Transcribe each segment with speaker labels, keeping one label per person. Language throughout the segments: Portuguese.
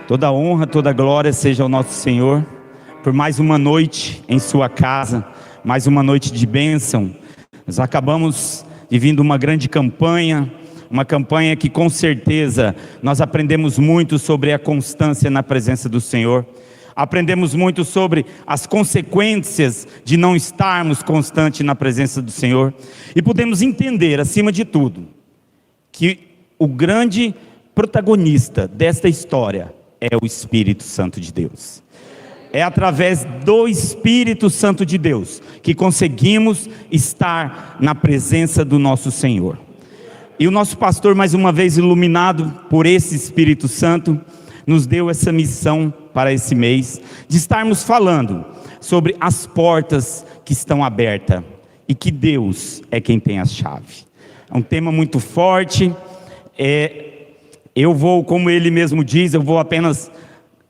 Speaker 1: Toda honra, toda glória seja ao nosso Senhor, por mais uma noite em sua casa, mais uma noite de bênção. Nós acabamos de vir de uma grande campanha, uma campanha que com certeza nós aprendemos muito sobre a constância na presença do Senhor. Aprendemos muito sobre as consequências de não estarmos constantes na presença do Senhor. E podemos entender, acima de tudo, que o grande protagonista desta história é o Espírito Santo de Deus. É através do Espírito Santo de Deus que conseguimos estar na presença do nosso Senhor. E o nosso pastor, mais uma vez iluminado por esse Espírito Santo, nos deu essa missão para esse mês, de estarmos falando sobre as portas que estão abertas e que Deus é quem tem a chave. É um tema muito forte. Eu vou, como ele mesmo diz, eu vou apenas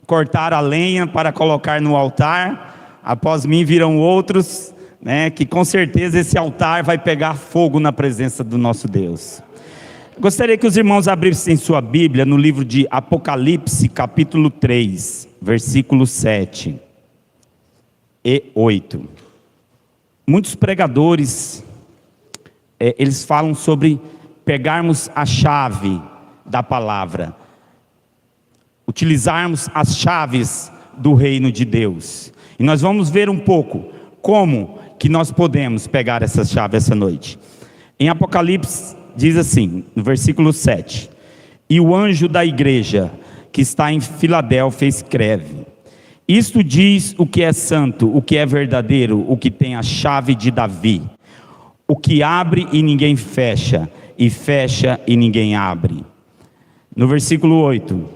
Speaker 1: cortar a lenha para colocar no altar. Após mim virão outros, que com certeza esse altar vai pegar fogo na presença do nosso Deus. Gostaria que os irmãos abrissem sua Bíblia no livro de Apocalipse, capítulo 3, versículos 7 e 8. Muitos pregadores, eles falam sobre pegarmos a chave da palavra, utilizarmos as chaves do reino de Deus. E nós vamos ver um pouco como que nós podemos pegar essas chaves essa noite. Em Apocalipse diz assim, no versículo 7: E o anjo da igreja que está em Filadélfia escreve: Isto diz o que é santo, o que é verdadeiro, o que tem a chave de Davi, o que abre e ninguém fecha, e fecha e ninguém abre. No versículo 8: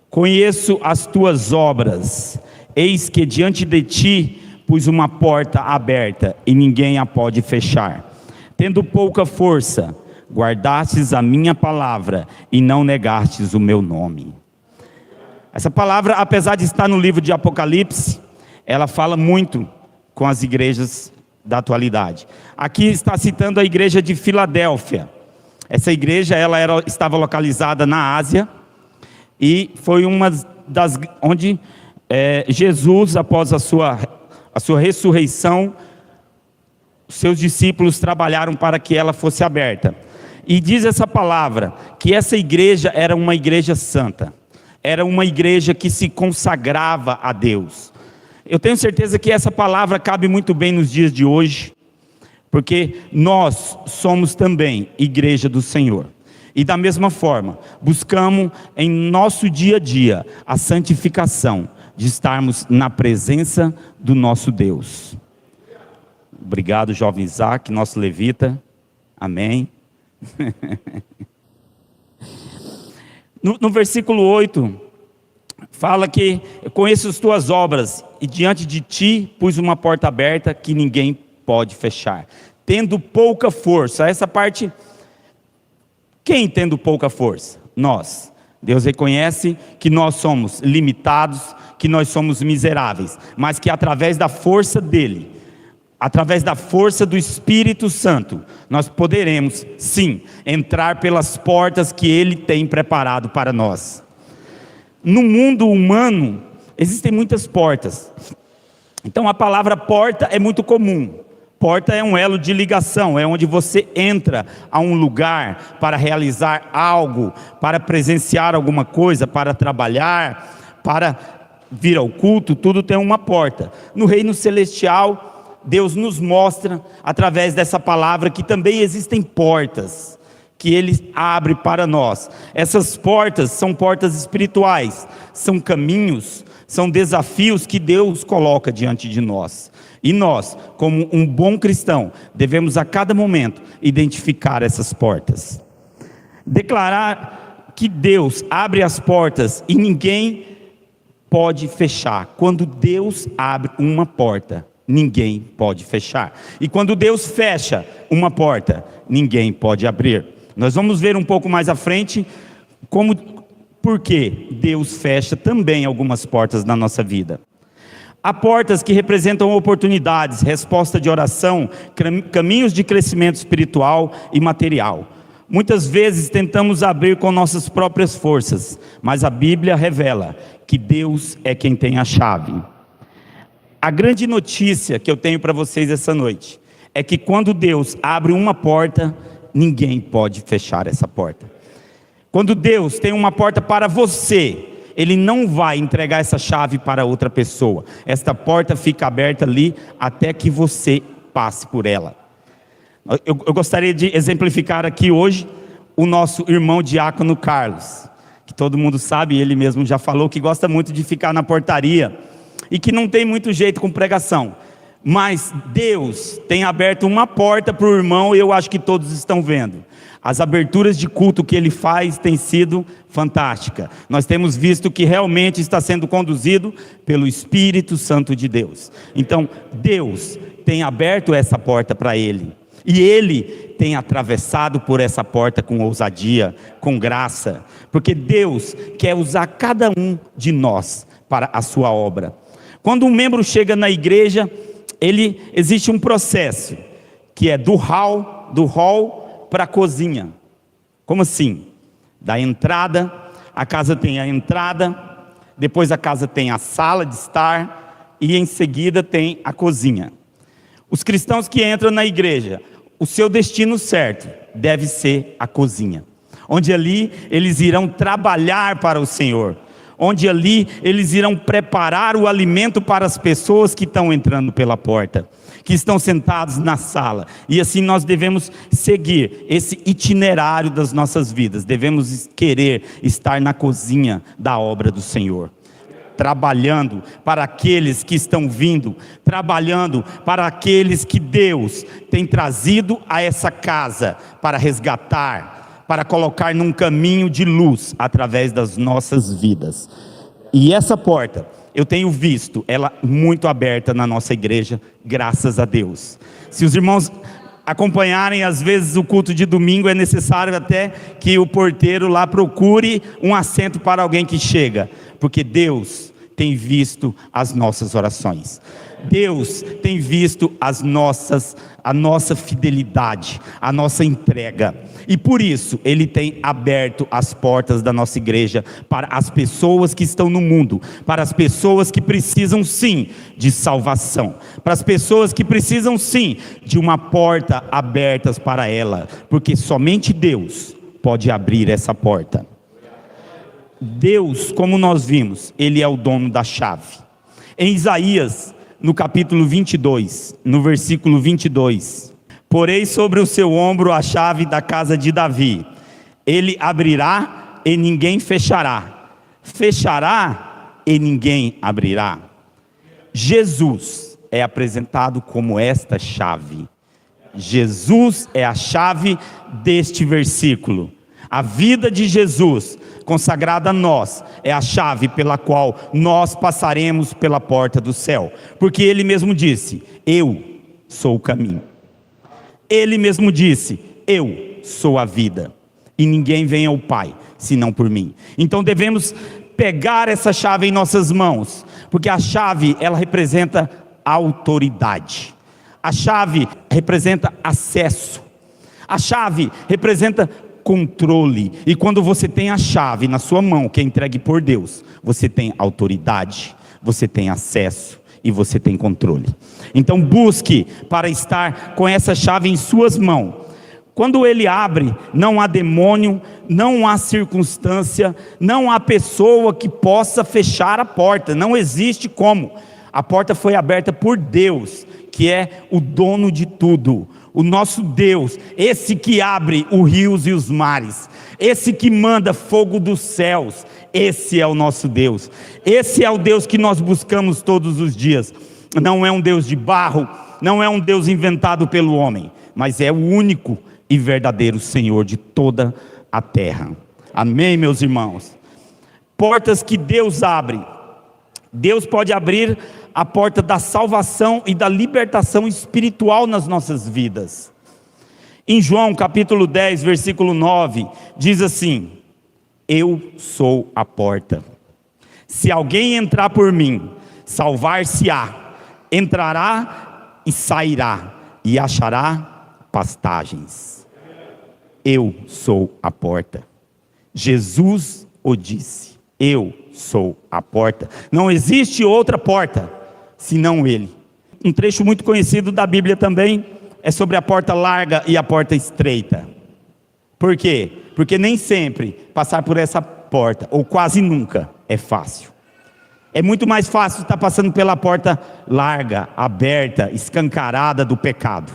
Speaker 1: Conheço as tuas obras, eis que diante de ti pus uma porta aberta, e ninguém a pode fechar. Tendo pouca força, guardastes a minha palavra, e não negastes o meu nome. Essa palavra, apesar de estar no livro de Apocalipse, ela fala muito com as igrejas da atualidade. Aqui está citando a igreja de Filadélfia. Essa igreja estava localizada na Ásia, e foi uma das onde Jesus, após a sua ressurreição, seus discípulos trabalharam para que ela fosse aberta. E diz essa palavra que essa igreja era uma igreja santa, era uma igreja que se consagrava a Deus. Eu tenho certeza que essa palavra cabe muito bem nos dias de hoje, porque nós somos também igreja do Senhor. E da mesma forma, buscamos em nosso dia a dia a santificação de estarmos na presença do nosso Deus. Obrigado, jovem Isaac, nosso levita. Amém. No versículo 8, fala que conheço as tuas obras, e diante de ti pus uma porta aberta que ninguém pode fechar. Tendo pouca força, essa parte, quem tendo pouca força? Nós. Deus reconhece que nós somos limitados, que nós somos miseráveis, mas que através da força dele, através da força do Espírito Santo, nós poderemos, sim, entrar pelas portas que Ele tem preparado para nós. No mundo humano, existem muitas portas. Então a palavra porta é muito comum. Porta é um elo de ligação, é onde você entra a um lugar para realizar algo, para presenciar alguma coisa, para trabalhar, para vir ao culto, tudo tem uma porta. No reino celestial, Deus nos mostra, através dessa palavra, que também existem portas, que Ele abre para nós. Essas portas são portas espirituais, são caminhos, são desafios que Deus coloca diante de nós. E nós, como um bom cristão, devemos a cada momento identificar essas portas. Declarar que Deus abre as portas e ninguém pode fechar. Quando Deus abre uma porta, ninguém pode fechar. E quando Deus fecha uma porta, ninguém pode abrir. Nós vamos ver um pouco mais à frente por que Deus fecha também algumas portas na nossa vida. Há portas que representam oportunidades, resposta de oração, caminhos de crescimento espiritual e material. Muitas vezes tentamos abrir com nossas próprias forças, mas a Bíblia revela que Deus é quem tem a chave. A grande notícia que eu tenho para vocês essa noite é que quando Deus abre uma porta, ninguém pode fechar essa porta. Quando Deus tem uma porta para você, Ele não vai entregar essa chave para outra pessoa. Esta porta fica aberta ali até que você passe por ela. Eu gostaria de exemplificar aqui hoje o nosso irmão diácono Carlos, que todo mundo sabe, ele mesmo já falou que gosta muito de ficar na portaria e que não tem muito jeito com pregação. Mas Deus tem aberto uma porta para o irmão e eu acho que todos estão vendo. As aberturas de culto que ele faz têm sido fantásticas. Nós temos visto que realmente está sendo conduzido pelo Espírito Santo de Deus. Então, Deus tem aberto essa porta para ele. E ele tem atravessado por essa porta com ousadia, com graça. Porque Deus quer usar cada um de nós para a sua obra. Quando um membro chega na igreja, existe um processo, que é do hall para a cozinha. Como assim? Da entrada, a casa tem a entrada, depois a casa tem a sala de estar, e em seguida tem a cozinha. Os cristãos que entram na igreja, o seu destino certo deve ser a cozinha, onde ali eles irão trabalhar para o Senhor, onde ali eles irão preparar o alimento para as pessoas que estão entrando pela porta, que estão sentados na sala. E assim nós devemos seguir esse itinerário das nossas vidas. Devemos querer estar na cozinha da obra do Senhor, trabalhando para aqueles que estão vindo, trabalhando para aqueles que Deus tem trazido a essa casa para resgatar, para colocar num caminho de luz através das nossas vidas. E essa porta, eu tenho visto ela muito aberta na nossa igreja, graças a Deus. Se os irmãos acompanharem às vezes o culto de domingo, é necessário até que o porteiro lá procure um assento para alguém que chega, porque Deus tem visto as nossas orações. Deus tem visto a nossa fidelidade, a nossa entrega. E por isso, Ele tem aberto as portas da nossa igreja para as pessoas que estão no mundo, para as pessoas que precisam sim de salvação, para as pessoas que precisam sim de uma porta aberta para ela, porque somente Deus pode abrir essa porta. Deus, como nós vimos, Ele é o dono da chave. Em Isaías, no capítulo 22, no versículo 22, porei sobre o seu ombro a chave da casa de Davi, ele abrirá e ninguém fechará, fechará e ninguém abrirá. Jesus é apresentado como esta chave. Jesus é a chave deste versículo. A vida de Jesus, consagrada a nós, é a chave pela qual nós passaremos pela porta do céu. Porque Ele mesmo disse, eu sou o caminho. Ele mesmo disse, eu sou a vida. E ninguém vem ao Pai, senão por mim. Então devemos pegar essa chave em nossas mãos. Porque a chave, ela representa autoridade. A chave representa acesso. A chave representa controle. E quando você tem a chave na sua mão, que é entregue por Deus, você tem autoridade, você tem acesso e você tem controle. Então busque para estar com essa chave em suas mãos. Quando Ele abre, não há demônio, não há circunstância, não há pessoa que possa fechar a porta. Não existe como. A porta foi aberta por Deus, que é o dono de tudo. O nosso Deus, esse que abre os rios e os mares, esse que manda fogo dos céus, esse é o nosso Deus. Esse é o Deus que nós buscamos todos os dias. Não é um Deus de barro, não é um Deus inventado pelo homem, mas é o único e verdadeiro Senhor de toda a terra. Amém, meus irmãos? Portas que Deus abre. Deus pode abrir a porta da salvação e da libertação espiritual nas nossas vidas. Em João capítulo 10, versículo 9, diz assim: eu sou a porta. Se alguém entrar por mim, salvar-se-á, entrará e sairá, e achará pastagens. eu sou a porta. Jesus o disse, eu sou a porta. Não existe outra porta, senão Ele. Um trecho muito conhecido da Bíblia também, é sobre a porta larga e a porta estreita. Por quê? Porque nem sempre passar por essa porta, ou quase nunca, é fácil. É muito mais fácil estar passando pela porta larga, aberta, escancarada do pecado.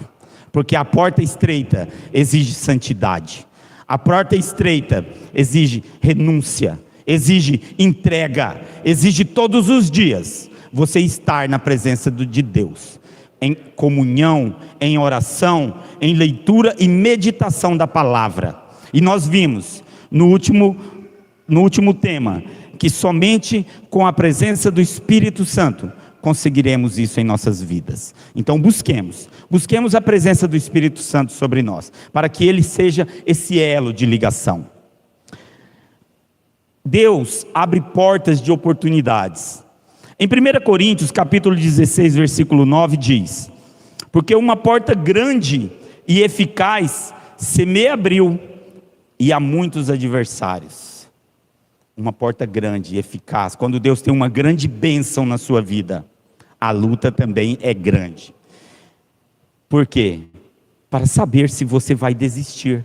Speaker 1: Porque a porta estreita exige santidade. A porta estreita exige renúncia, exige entrega, exige todos os dias você estar na presença de Deus. Em comunhão, em oração, em leitura e meditação da palavra. E nós vimos no último tema, que somente com a presença do Espírito Santo conseguiremos isso em nossas vidas. Então busquemos a presença do Espírito Santo sobre nós, para que Ele seja esse elo de ligação. Deus abre portas de oportunidades. Em 1 Coríntios, capítulo 16, versículo 9, diz: porque uma porta grande e eficaz se me abriu, e há muitos adversários. Uma porta grande e eficaz. Quando Deus tem uma grande bênção na sua vida, a luta também é grande. Por quê? Para saber se você vai desistir,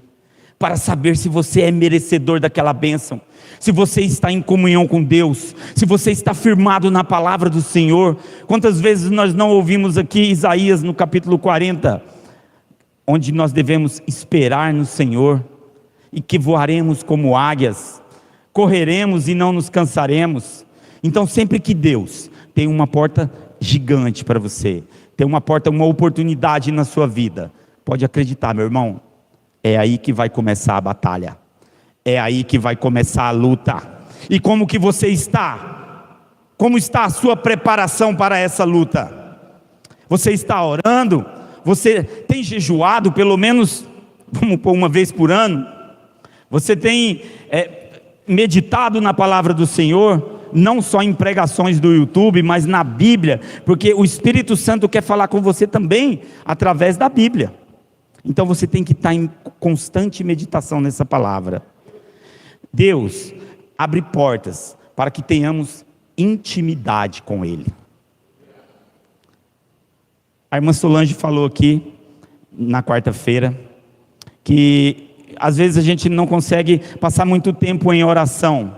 Speaker 1: para saber se você é merecedor daquela bênção, se você está em comunhão com Deus, se você está firmado na palavra do Senhor. Quantas vezes nós não ouvimos aqui Isaías no capítulo 40, onde nós devemos esperar no Senhor, e que voaremos como águias, correremos e não nos cansaremos. Então sempre que Deus tem uma porta gigante para você, tem uma porta, uma oportunidade na sua vida, pode acreditar, meu irmão, é aí que vai começar a batalha, é aí que vai começar a luta. E como que você está? Como está a sua preparação para essa luta? Você está orando? Você tem jejuado pelo menos, vamos pôr, uma vez por ano? Você tem meditado na palavra do Senhor? Não só em pregações do YouTube, mas na Bíblia, porque o Espírito Santo quer falar com você também através da Bíblia. Então você tem que estar em constante meditação nessa palavra. Deus abre portas para que tenhamos intimidade com Ele. A irmã Solange falou aqui na quarta-feira que às vezes a gente não consegue passar muito tempo em oração,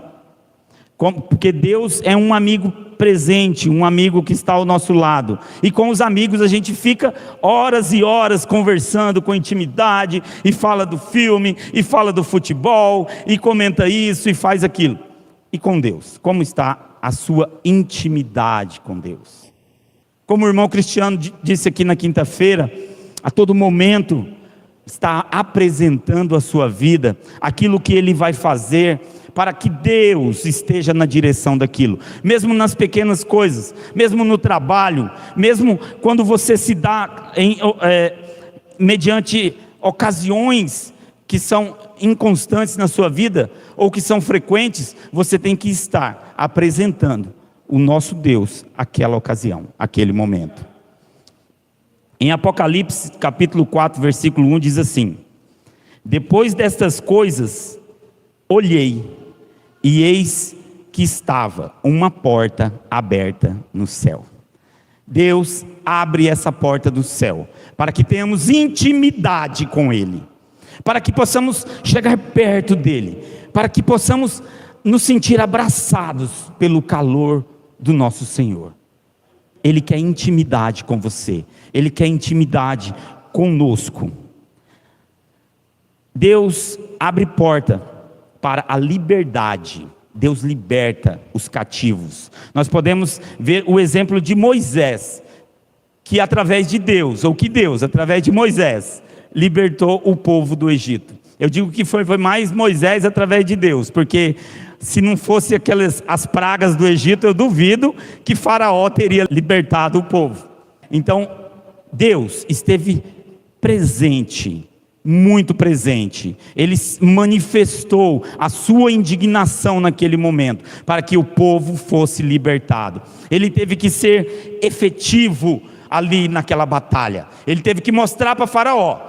Speaker 1: porque Deus é um amigo presente, um amigo que está ao nosso lado, e com os amigos a gente fica horas e horas conversando com intimidade, e fala do filme, e fala do futebol, e comenta isso, e faz aquilo. E com Deus, como está a sua intimidade com Deus? Como o irmão Cristiano disse aqui na quinta-feira, a todo momento está apresentando a sua vida, aquilo que Ele vai fazer, para que Deus esteja na direção daquilo, mesmo nas pequenas coisas, mesmo no trabalho, mesmo quando você se dá mediante ocasiões que são inconstantes na sua vida, ou que são frequentes, você tem que estar apresentando o nosso Deus aquela ocasião, aquele momento. Em Apocalipse capítulo 4, versículo 1 diz assim: depois destas coisas, olhei, e eis que estava uma porta aberta no céu. Deus abre essa porta do céu, para que tenhamos intimidade com Ele, para que possamos chegar perto dEle, para que possamos nos sentir abraçados pelo calor do nosso Senhor. Ele quer intimidade com você, Ele quer intimidade conosco. Deus abre porta para a liberdade. Deus liberta os cativos. Nós podemos ver o exemplo de Moisés, que através de Deus, ou que Deus, através de Moisés, libertou o povo do Egito. Eu digo que foi mais Moisés através de Deus, porque se não fosse as pragas do Egito, eu duvido que Faraó teria libertado o povo. Então, Deus esteve presente, muito presente. Ele manifestou a sua indignação naquele momento, para que o povo fosse libertado. Ele teve que ser efetivo ali naquela batalha. Ele teve que mostrar para Faraó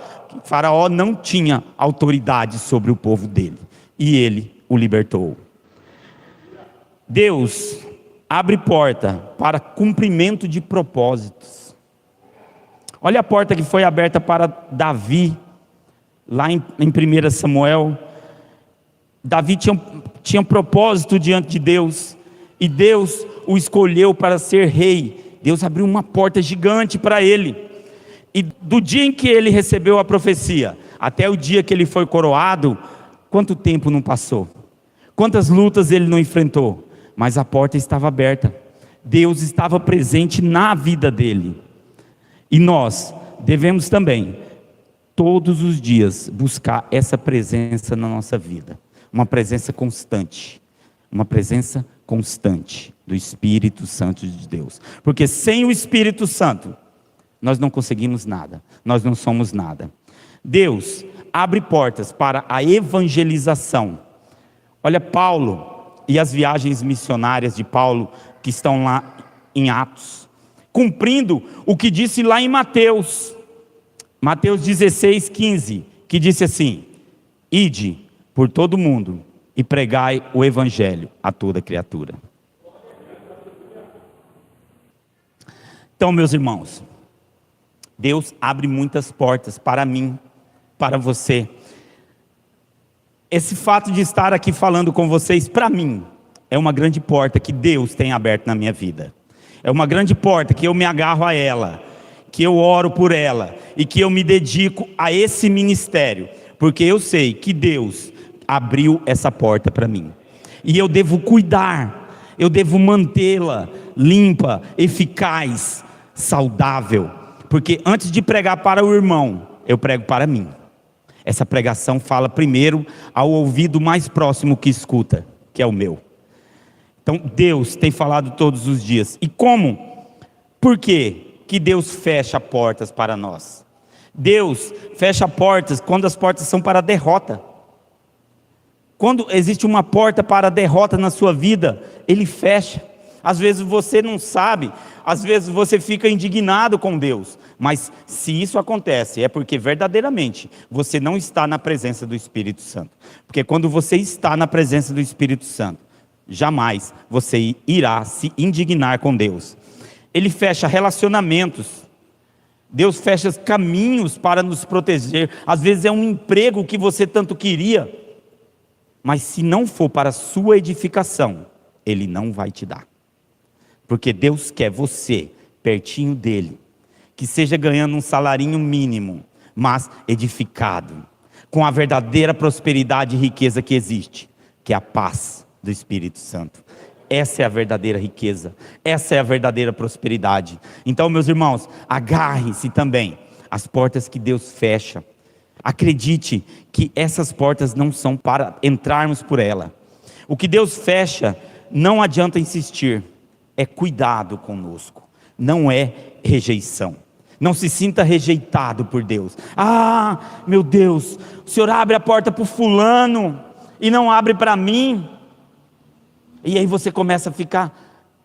Speaker 1: Faraó não tinha autoridade sobre o povo dele, e ele o libertou. Deus abre porta para cumprimento de propósitos. Olha a porta que foi aberta para Davi, lá em 1 Samuel. Davi tinha um propósito diante de Deus, e Deus o escolheu para ser rei. Deus abriu uma porta gigante para ele, e do dia em que ele recebeu a profecia, até o dia que ele foi coroado, quanto tempo não passou? Quantas lutas ele não enfrentou? Mas a porta estava aberta, Deus estava presente na vida dele. E nós devemos também, todos os dias, buscar essa presença na nossa vida, uma presença constante, do Espírito Santo de Deus, porque sem o Espírito Santo, nós não conseguimos nada, nós não somos nada. Deus abre portas para a evangelização. Olha Paulo e as viagens missionárias de Paulo, que estão lá em Atos, cumprindo o que disse lá em Mateus 16:15, que disse assim: ide por todo mundo e pregai o evangelho a toda criatura. Então, meus irmãos, Deus abre muitas portas para mim, para você. Esse fato de estar aqui falando com vocês, para mim, é uma grande porta que Deus tem aberto na minha vida. É uma grande porta que eu me agarro a ela, que eu oro por ela, e que eu me dedico a esse ministério, porque eu sei que Deus abriu essa porta para mim, e eu devo cuidar, eu devo mantê-la limpa, eficaz, saudável, porque antes de pregar para o irmão, eu prego para mim. Essa pregação fala primeiro ao ouvido mais próximo que escuta, que é o meu. Então Deus tem falado todos os dias. E como? Por quê que Deus fecha portas para nós? Deus fecha portas quando as portas são para a derrota. Quando existe uma porta para a derrota na sua vida, Ele fecha. Às vezes você não sabe, às vezes você fica indignado com Deus, mas se isso acontece, é porque verdadeiramente você não está na presença do Espírito Santo. Porque quando você está na presença do Espírito Santo, jamais você irá se indignar com Deus. Ele fecha relacionamentos, Deus fecha caminhos para nos proteger. Às vezes é um emprego que você tanto queria, mas se não for para a sua edificação, Ele não vai te dar. Porque Deus quer você pertinho dEle, que seja ganhando um salarinho mínimo, mas edificado, com a verdadeira prosperidade e riqueza que existe, que é a paz do Espírito Santo. Essa é a verdadeira riqueza, essa é a verdadeira prosperidade. Então, meus irmãos, agarre-se também às portas que Deus fecha. Acredite que essas portas não são para entrarmos por ela. O que Deus fecha, não adianta insistir, é cuidado conosco, não é rejeição. Não se sinta rejeitado por Deus. Ah, meu Deus, o Senhor abre a porta para o fulano e não abre para mim. E aí você começa a ficar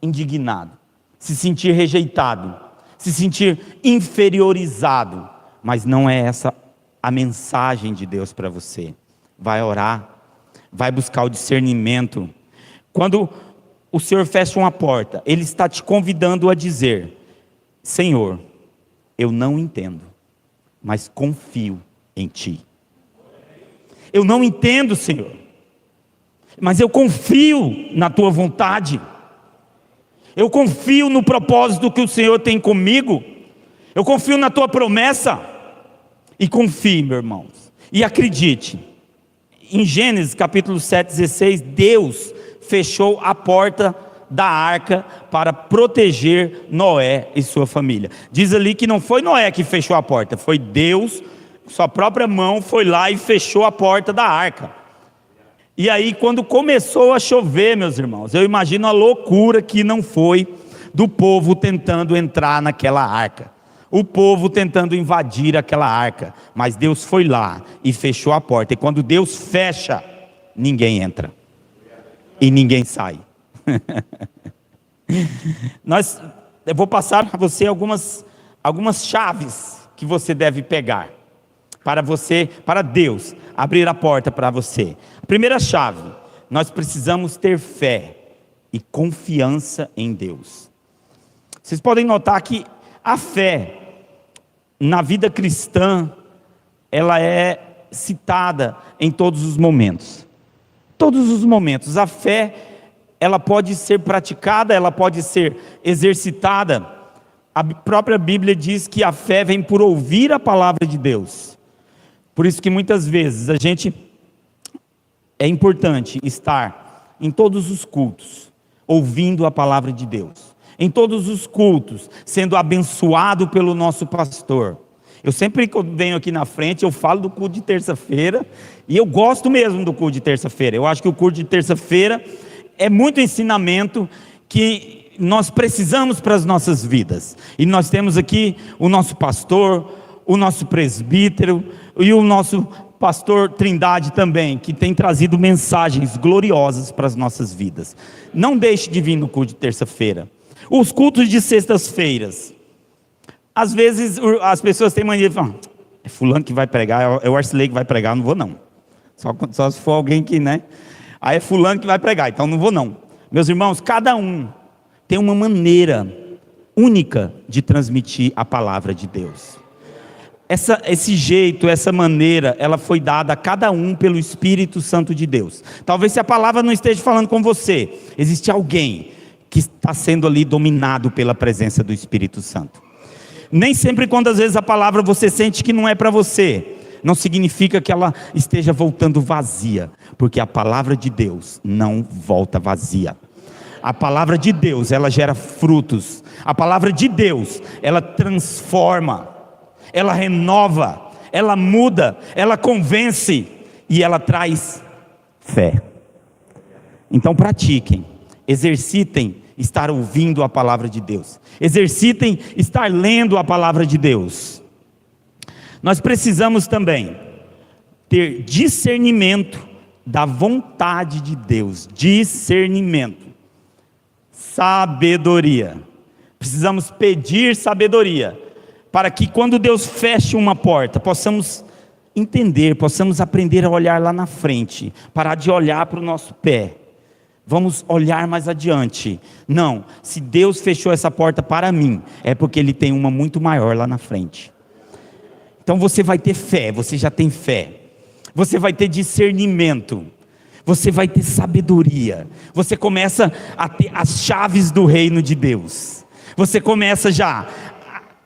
Speaker 1: indignado, se sentir rejeitado, se sentir inferiorizado. Mas não é essa a mensagem de Deus para você. Vai orar, vai buscar o discernimento. Quando o Senhor fecha uma porta, Ele está te convidando a dizer: Senhor, eu não entendo, mas confio em Ti. Eu não entendo, Senhor, mas eu confio na Tua vontade. Eu confio no propósito que o Senhor tem comigo. Eu confio na Tua promessa. E confie, meus irmãos, e acredite. Em Gênesis capítulo 7:16, Deus fechou a porta da arca para proteger Noé e sua família. Diz ali que não foi Noé que fechou a porta, foi Deus, sua própria mão foi lá e fechou a porta da arca. E aí quando começou a chover, meus irmãos, eu imagino a loucura que não foi do povo tentando entrar naquela arca, o povo tentando invadir aquela arca, mas Deus foi lá e fechou a porta. E quando Deus fecha, ninguém entra e ninguém sai. Eu vou passar para você algumas chaves que você deve pegar. para você, para Deus abrir a porta para você. A primeira chave, nós precisamos ter fé e confiança em Deus. Vocês podem notar que a fé na vida cristã, ela é citada em todos os momentos. Todos os momentos. A fé, ela pode ser praticada, ela pode ser exercitada. A própria Bíblia diz que a fé vem por ouvir a palavra de Deus. Por isso que muitas vezes é importante estar em todos os cultos, ouvindo a palavra de Deus. Em todos os cultos, sendo abençoado pelo nosso pastor. Eu sempre que eu venho aqui na frente, eu falo do culto de terça-feira, e eu gosto mesmo do culto de terça-feira. Eu acho que o culto de terça-feira é muito ensinamento que nós precisamos para as nossas vidas. E nós temos aqui o nosso pastor, o nosso presbítero e o nosso pastor Trindade também, que tem trazido mensagens gloriosas para as nossas vidas. Não deixe de vir no culto de terça-feira. Os cultos de sextas-feiras, às vezes as pessoas têm mania de falar, é fulano que vai pregar, é o Arcilei que vai pregar, não vou não. Só se for alguém que, né? Aí é fulano que vai pregar, então não vou não. Meus irmãos, cada um tem uma maneira única de transmitir a palavra de Deus. Esse jeito, essa maneira, ela foi dada a cada um pelo Espírito Santo de Deus. Talvez se a palavra não esteja falando com você, existe alguém que está sendo ali dominado pela presença do Espírito Santo. Nem sempre quando às vezes a palavra você sente que não é para você, não significa que ela esteja voltando vazia, porque a palavra de Deus não volta vazia. A palavra de Deus, ela gera frutos. A palavra de Deus, ela transforma, ela renova, ela muda, ela convence e ela traz fé. Então pratiquem, exercitem estar ouvindo a palavra de Deus, exercitem estar lendo a palavra de Deus. Nós precisamos também ter discernimento da vontade de Deus, discernimento, sabedoria. Precisamos pedir sabedoria, para que quando Deus feche uma porta, possamos entender, possamos aprender a olhar lá na frente, parar de olhar para o nosso pé. Vamos olhar mais adiante. Não, se Deus fechou essa porta para mim, é porque Ele tem uma muito maior lá na frente. Então você vai ter fé, você já tem fé. Você vai ter discernimento. Você vai ter sabedoria. Você começa a ter as chaves do reino de Deus. Você começa já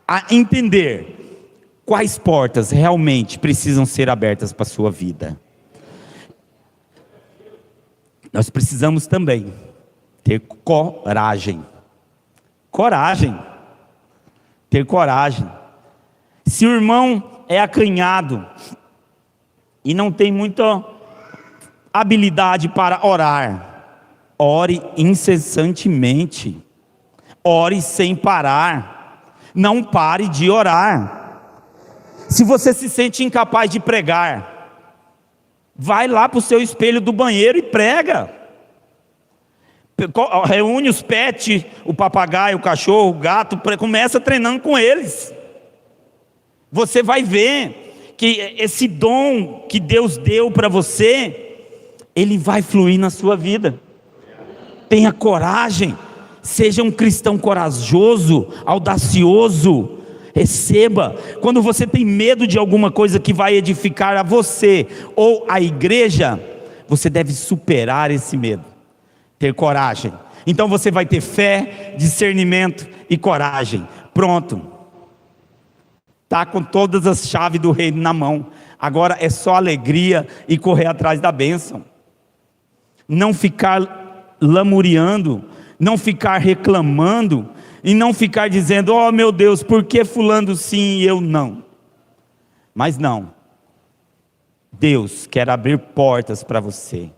Speaker 1: a entender quais portas realmente precisam ser abertas para a sua vida. Nós precisamos também ter coragem. Coragem. Ter coragem. Se o irmão é acanhado e não tem muita habilidade para orar, ore incessantemente. Ore sem parar. Não pare de orar. Se você se sente incapaz de pregar, vai lá para o seu espelho do banheiro e prega. Reúne os pets, o papagaio, o cachorro, o gato, começa treinando com eles. Você vai ver que esse dom que Deus deu para você, ele vai fluir na sua vida. Tenha coragem, seja um cristão corajoso, audacioso. Receba. Quando você tem medo de alguma coisa que vai edificar a você ou a igreja, você deve superar esse medo, ter coragem. Então você vai ter fé, discernimento e coragem. Pronto, está com todas as chaves do reino na mão. Agora é só alegria e correr atrás da bênção. Não ficar lamuriando, não ficar reclamando, e não ficar dizendo, oh meu Deus, por que fulano sim e eu não? Mas não, Deus quer abrir portas para você.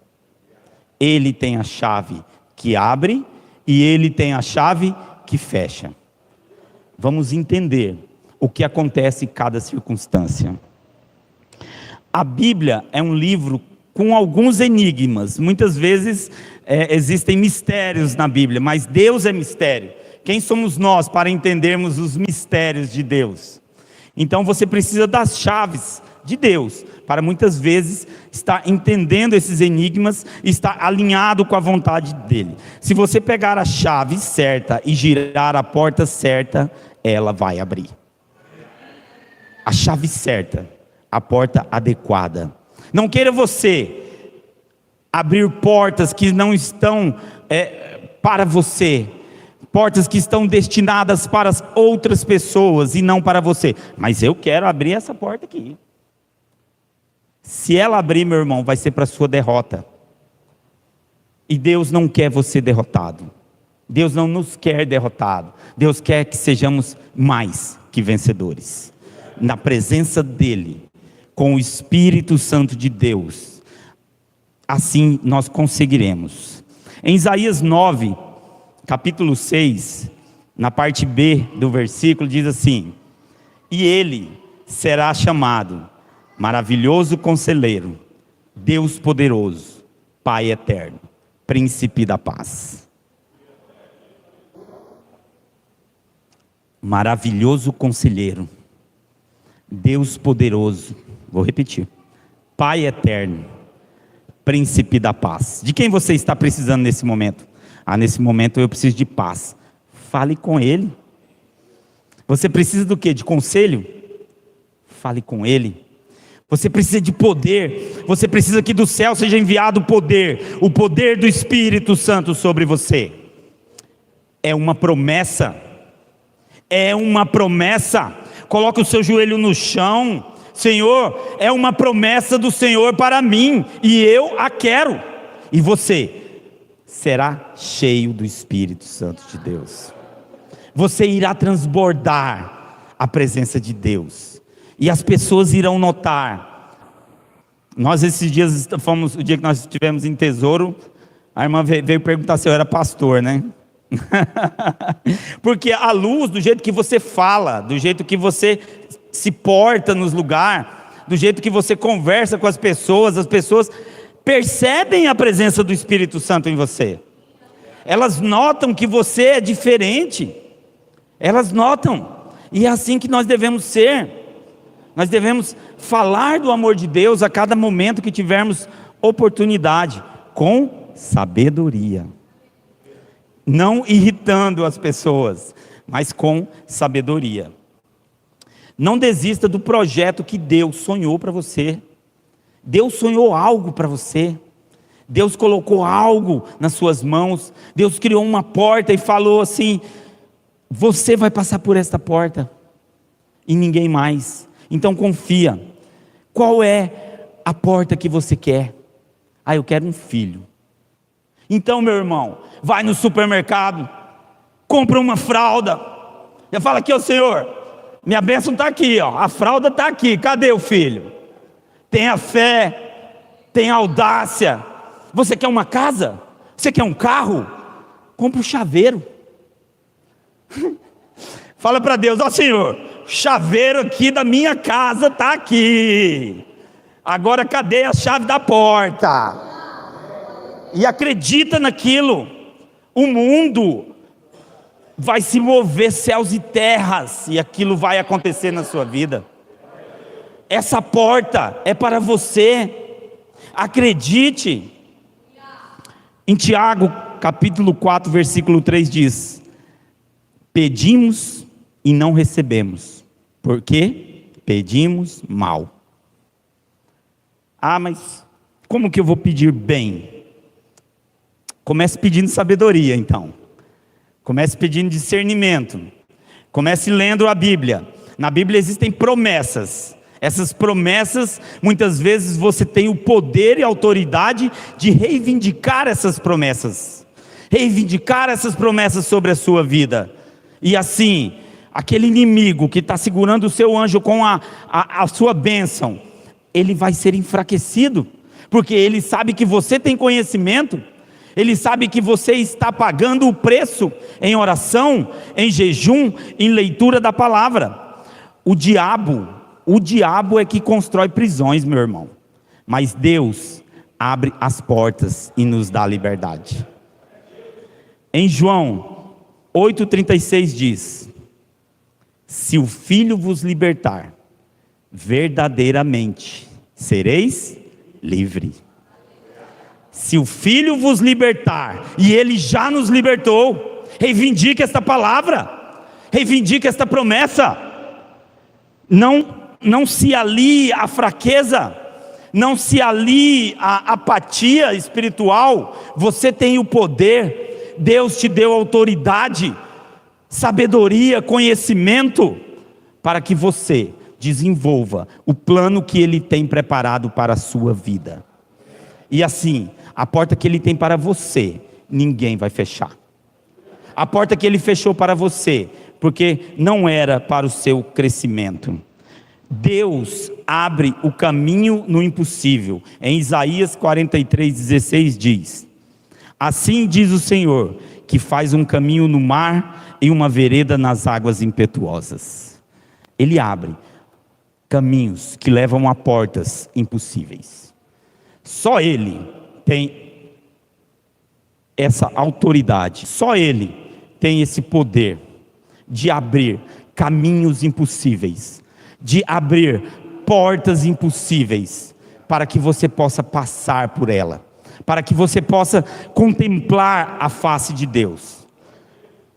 Speaker 1: Ele tem a chave que abre e Ele tem a chave que fecha. Vamos entender o que acontece em cada circunstância. A Bíblia é um livro com alguns enigmas. Muitas vezes existem mistérios na Bíblia, mas Deus é mistério. Quem somos nós para entendermos os mistérios de Deus? Então você precisa das chaves de Deus, para muitas vezes estar entendendo esses enigmas, estar alinhado com a vontade dele. Se você pegar a chave certa e girar a porta certa, ela vai abrir. A chave certa, a porta adequada. Não queira você abrir portas que não estão para você, portas que estão destinadas para as outras pessoas e não para você. Mas eu quero abrir essa porta aqui. Se ela abrir, meu irmão, vai ser para a sua derrota. E Deus não quer você derrotado. Deus não nos quer derrotado. Deus quer que sejamos mais que vencedores. Na presença dEle, com o Espírito Santo de Deus, assim nós conseguiremos. Em Isaías 9, capítulo 6, na parte B do versículo, diz assim: e ele será chamado Maravilhoso Conselheiro, Deus Poderoso, Pai Eterno, Príncipe da Paz. Maravilhoso Conselheiro, Deus Poderoso, vou repetir, Pai Eterno, Príncipe da Paz. De quem você está precisando nesse momento? Nesse momento eu preciso de paz. Fale com Ele. Você precisa do quê? De conselho? Fale com Ele. Você precisa de poder. Você precisa que do céu seja enviado o poder do Espírito Santo sobre você. É uma promessa. É uma promessa. Coloque o seu joelho no chão. Senhor, é uma promessa do Senhor para mim, e eu a quero. E você será cheio do Espírito Santo de Deus. Você irá transbordar a presença de Deus, e as pessoas irão notar. Nós esses dias fomos, o dia que nós estivemos em Tesouro, a irmã veio perguntar se eu era pastor, né? Porque a luz, do jeito que você fala, do jeito que você se porta nos lugares, do jeito que você conversa com as pessoas percebem a presença do Espírito Santo em você. Elas notam que você é diferente. Elas notam. E é assim que nós devemos ser. Nós devemos falar do amor de Deus a cada momento que tivermos oportunidade, com sabedoria. Não irritando as pessoas, mas com sabedoria. Não desista do projeto que Deus sonhou para você. Deus sonhou algo para você. Deus colocou algo nas suas mãos. Deus criou uma porta e falou assim: você vai passar por esta porta e ninguém mais. Então confia. Qual é a porta que você quer? Eu quero um filho. Então, meu irmão, vai no supermercado, compra uma fralda. Já fala aqui: ó Senhor, minha bênção está aqui, ó, a fralda está aqui, cadê o filho? Tenha fé, tenha audácia. Você quer uma casa? Você quer um carro? Compre um chaveiro. Fala para Deus: ó Senhor, o chaveiro aqui da minha casa está aqui. Agora cadê a chave da porta? E acredita naquilo. O mundo vai se mover céus e terras, e aquilo vai acontecer na sua vida. Essa porta é para você. Acredite. Em Tiago capítulo 4 versículo 3 diz: pedimos e não recebemos, porque pedimos mal. Mas como que eu vou pedir bem? Comece pedindo sabedoria, então. Comece pedindo discernimento. Comece lendo a Bíblia. Na Bíblia existem promessas. Essas promessas, muitas vezes você tem o poder e a autoridade de reivindicar essas promessas. Reivindicar essas promessas sobre a sua vida. E assim, aquele inimigo que está segurando o seu anjo com a sua bênção, ele vai ser enfraquecido. Porque ele sabe que você tem conhecimento. Ele sabe que você está pagando o preço em oração, em jejum, em leitura da palavra. O diabo é que constrói prisões, meu irmão. Mas Deus abre as portas e nos dá liberdade. Em João 8,36 diz: se o Filho vos libertar, verdadeiramente sereis livres. Se o Filho vos libertar, e Ele já nos libertou, reivindique esta palavra, reivindique esta promessa. Não se alie à fraqueza, não se alie à apatia espiritual. Você tem o poder, Deus te deu autoridade, sabedoria, conhecimento, para que você desenvolva o plano que Ele tem preparado para a sua vida. E assim, a porta que Ele tem para você, ninguém vai fechar. A porta que Ele fechou para você, porque não era para o seu crescimento. Deus abre o caminho no impossível. Em Isaías 43:16 diz: assim diz o Senhor, que faz um caminho no mar e uma vereda nas águas impetuosas. Ele abre caminhos que levam a portas impossíveis. Só Ele tem essa autoridade, só Ele tem esse poder de abrir caminhos impossíveis, de abrir portas impossíveis, para que você possa passar por ela, para que você possa contemplar a face de Deus.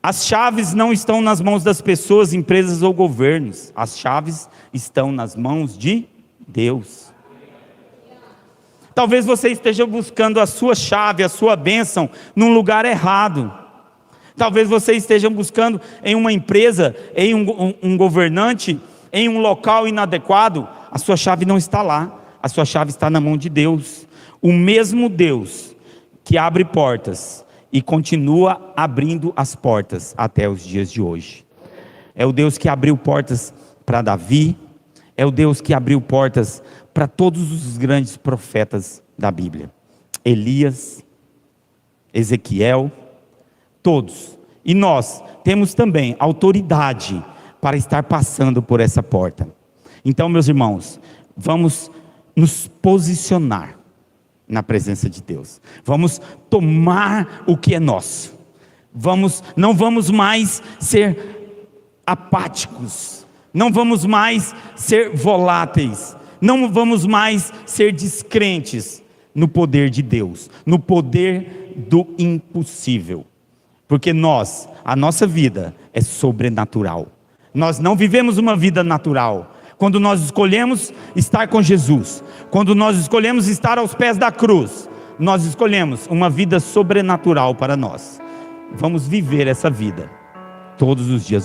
Speaker 1: As chaves não estão nas mãos das pessoas, empresas ou governos. As chaves estão nas mãos de Deus. Talvez você esteja buscando a sua chave, a sua bênção, num lugar errado. Talvez você esteja buscando em uma empresa, em um governante, em um local inadequado. A sua chave não está lá, a sua chave está na mão de Deus. O mesmo Deus que abre portas e continua abrindo as portas até os dias de hoje. É o Deus que abriu portas para Davi, é o Deus que abriu portas para todos os grandes profetas da Bíblia. Elias, Ezequiel, todos. E nós temos também autoridade para estar passando por essa porta. Então, meus irmãos, vamos nos posicionar na presença de Deus. Vamos tomar o que é nosso. Não vamos mais ser apáticos. Não vamos mais ser voláteis. Não vamos mais ser descrentes no poder de Deus, no poder do impossível. Porque a nossa vida é sobrenatural. Nós não vivemos uma vida natural. Quando nós escolhemos estar com Jesus, quando nós escolhemos estar aos pés da cruz, nós escolhemos uma vida sobrenatural para nós. Vamos viver essa vida todos os dias.